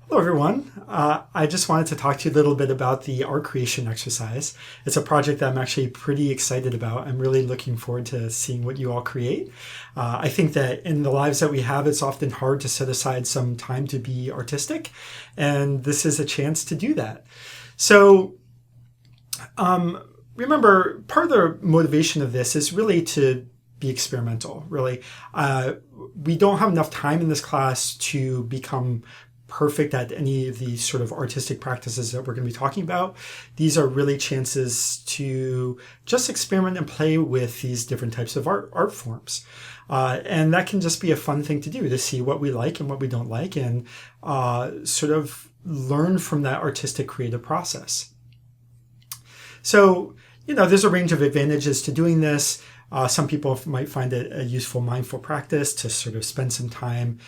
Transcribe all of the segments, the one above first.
Hello, everyone. I just wanted to talk to you a little bit about the art creation exercise. It's a project that I'm actually pretty excited about. I'm really looking forward to seeing what you all create. I think that in the lives that we have, it's often hard to set aside some time to be artistic, and this is a chance to do that. So, remember, part of the motivation of this is really to be experimental, really. We don't have enough time in this class to become perfect at any of these sort of artistic practices that we're going to be talking about. These are really chances to just experiment and play with these different types of art forms. And that can just be a fun thing to do, to see what we like and what we don't like, and sort of learn from that artistic creative process. So, there's a range of advantages to doing this. Some people might find it a useful mindful practice to sort of spend some time,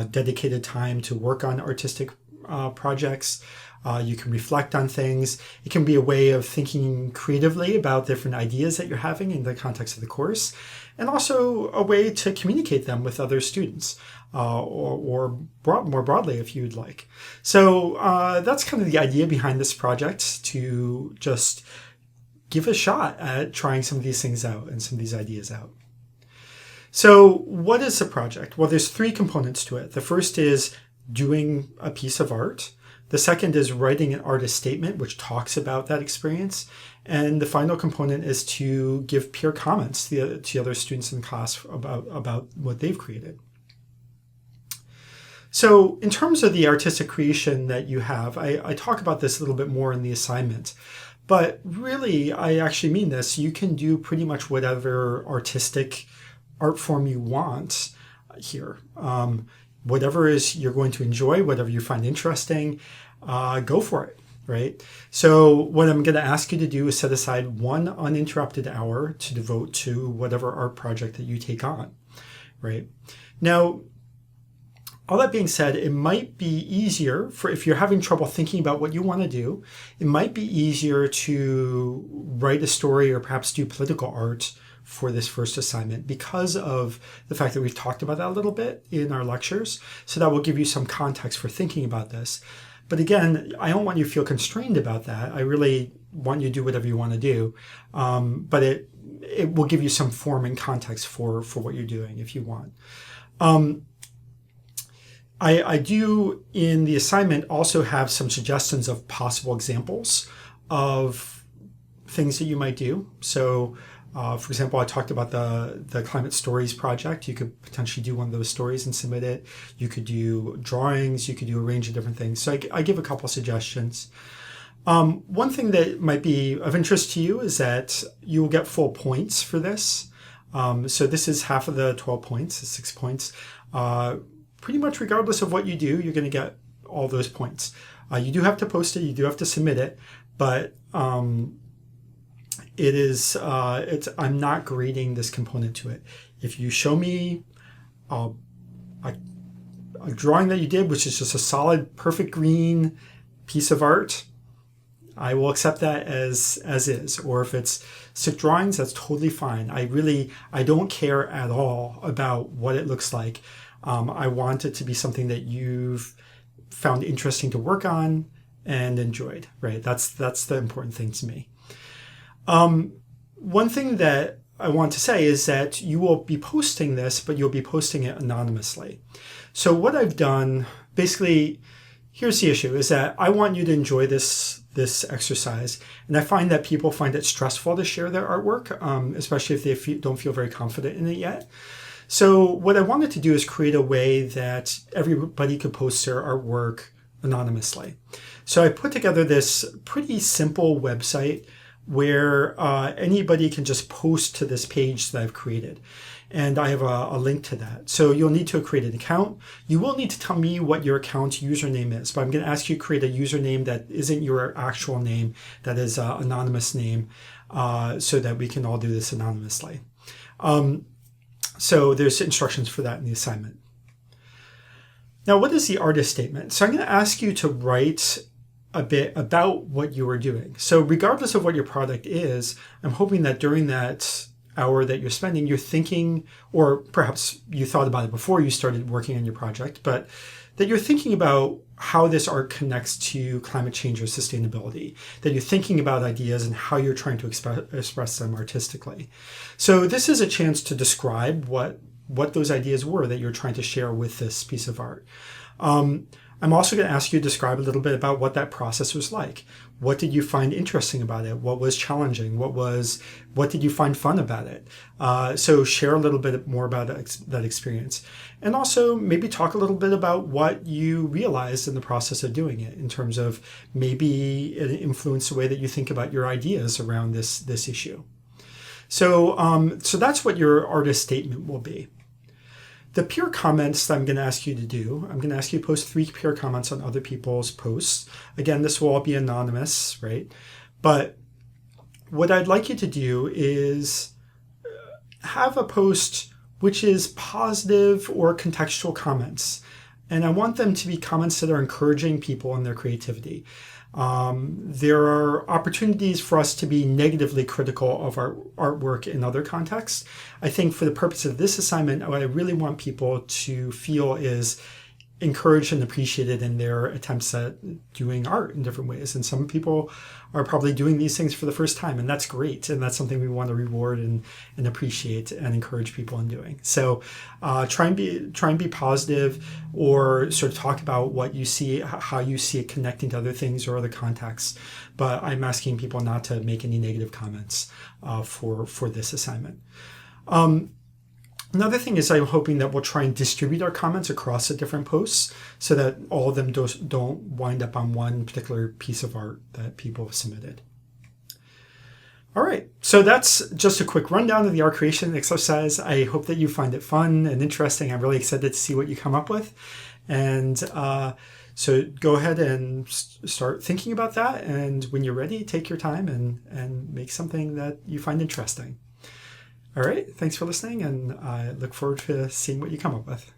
dedicated time to work on artistic projects. You can reflect on things. It can be a way of thinking creatively about different ideas that you're having in the context of the course, and also a way to communicate them with other students, or more broadly if you'd like. So that's kind of the idea behind this project, to just give a shot at trying some of these things out and some of these ideas out. So what is the project? Well, there's three components to it. The first is doing a piece of art. The second is writing an artist statement, which talks about that experience. And the final component is to give peer comments to other students in class about what they've created. So in terms of the artistic creation that you have, I talk about this a little bit more in the assignment. But really, I actually mean this. You can do pretty much whatever artistic art form you want here. Whatever is you're going to enjoy, whatever you find interesting, go for it, right? So what I'm going to ask you to do is set aside one uninterrupted hour to devote to whatever art project that you take on, right? Now, all that being said, it might be easier if you're having trouble thinking about what you want to do, it might be easier to write a story or perhaps do political art for this first assignment, because of the fact that we've talked about that a little bit in our lectures. So that will give you some context for thinking about this. But again, I don't want you to feel constrained about that. I really want you to do whatever you want to do. But it will give you some form and context for what you're doing if you want. I do, in the assignment, also have some suggestions of possible examples of things that you might do. So, for example, I talked about the Climate Stories project. You could potentially do one of those stories and submit it. You could do drawings. You could do a range of different things. So I give a couple suggestions. One thing that might be of interest to you is that you will get full points for this. So this is half of the 12 points, 6 points. Pretty much regardless of what you do, you're going to get all those points. You do have to post it. You do have to submit it. But I'm not grading this component to it. If you show me a drawing that you did, which is just a solid, perfect green piece of art, I will accept that as is. Or if it's stick drawings, that's totally fine. I don't care at all about what it looks like. I want it to be something that you've found interesting to work on and enjoyed, right? That's the important thing to me. One thing that I want to say is that you will be posting this, but you'll be posting it anonymously. So what I've done, basically, here's the issue, is that I want you to enjoy this exercise. And I find that people find it stressful to share their artwork, especially if they don't feel very confident in it yet. So what I wanted to do is create a way that everybody could post their artwork anonymously. So I put together this pretty simple website where anybody can just post to this page that I've created. And I have a link to that. So you'll need to create an account. You will need to tell me what your account username is, but I'm going to ask you to create a username that isn't your actual name, that is an anonymous name, so that we can all do this anonymously. So there's instructions for that in the assignment. Now, what is the artist statement? So I'm going to ask you to write a bit about what you are doing. So regardless of what your product is, I'm hoping that during that hour that you're spending, you're thinking, or perhaps you thought about it before you started working on your project, but that you're thinking about how this art connects to climate change or sustainability, that you're thinking about ideas and how you're trying to express them artistically. So this is a chance to describe what those ideas were that you're trying to share with this piece of art. I'm also going to ask you to describe a little bit about what that process was like. What did you find interesting about it? What was challenging? What did you find fun about it? So share a little bit more about that experience. And also maybe talk a little bit about what you realized in the process of doing it in terms of maybe it influenced the way that you think about your ideas around this issue. So that's what your artist statement will be. The peer comments that I'm going to ask you to do, I'm going to ask you to post 3 peer comments on other people's posts. Again, this will all be anonymous, right? But what I'd like you to do is have a post which is positive or contextual comments. And I want them to be comments that are encouraging people in their creativity. There are opportunities for us to be negatively critical of our artwork in other contexts. I think for the purpose of this assignment, what I really want people to feel is encouraged and appreciated in their attempts at doing art in different ways. And some people are probably doing these things for the first time, and that's great. And that's something we want to reward and appreciate and encourage people in doing. So try and be positive, or sort of talk about what you see, how you see it connecting to other things or other contexts. But I'm asking people not to make any negative comments for this assignment. Another thing is I'm hoping that we'll try and distribute our comments across the different posts so that all of them don't wind up on one particular piece of art that people have submitted. All right, so that's just a quick rundown of the art creation exercise. I hope that you find it fun and interesting. I'm really excited to see what you come up with. And so go ahead and start thinking about that. And when you're ready, take your time and make something that you find interesting. All right, thanks for listening, and I look forward to seeing what you come up with.